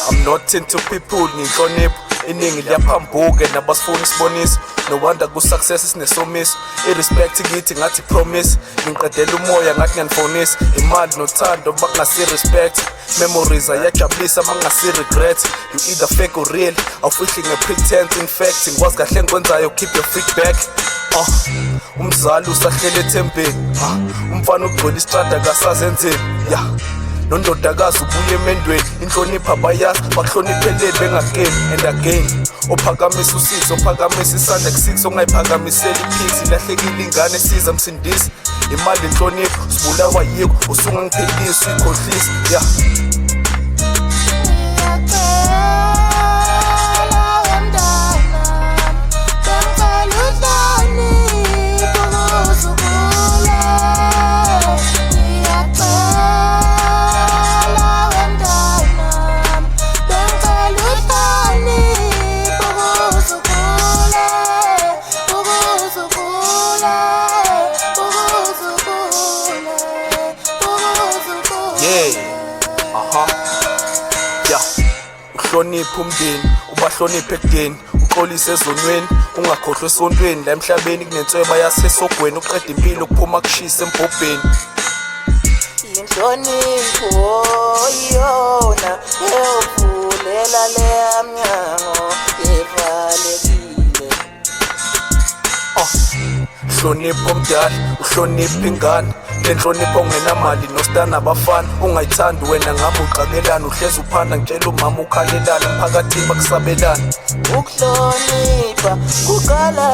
I'm not into people nginhlonipho iningi liyaphambuke nabasifuna isiboniso no wonder ku success isinesomiso irespect kithi ngathi promise ngiqedela umoya ngathi ngiyanfonisa imali nothando bakungasi respect memories ayajabulisa mangasi regret you either fake or real awufihli ngepretense in fact ngikwazi kahle ngikwenzayo keep your feedback umzali usahlele ethembeni umfana ugcwele istrada kasazenzeni nondodakazi ubuye emendweni inhlonipha bayazi bakuhloniphelele bengagame and again ophakamisa usizo ophakamisa isandla kusix ongayiphakamiseli iphiksi ilahlekile ingane siza msindisi imali inhlonipho sibulawa yiko usungangiphelisi uyikhohlisa uhlonipha umndeni ubahloniphe ekudeni uxolise ezonweni ungakhohlwa esontweni la emhlabeni kunensweba yasesogweni uqeda impilo kuphuma kushisa embhobheni inhlonipho iyona eyovulela leya mnyango evalekile hlonipha omdala uhlonipha ingane lenhlonipho ongenamali nostana abafana ungayithandi wena ngabe uqakelana uhlezi uphanda ngitshela umama ukhalelana emphakathini bakusabelana ukuhlonipha kuqala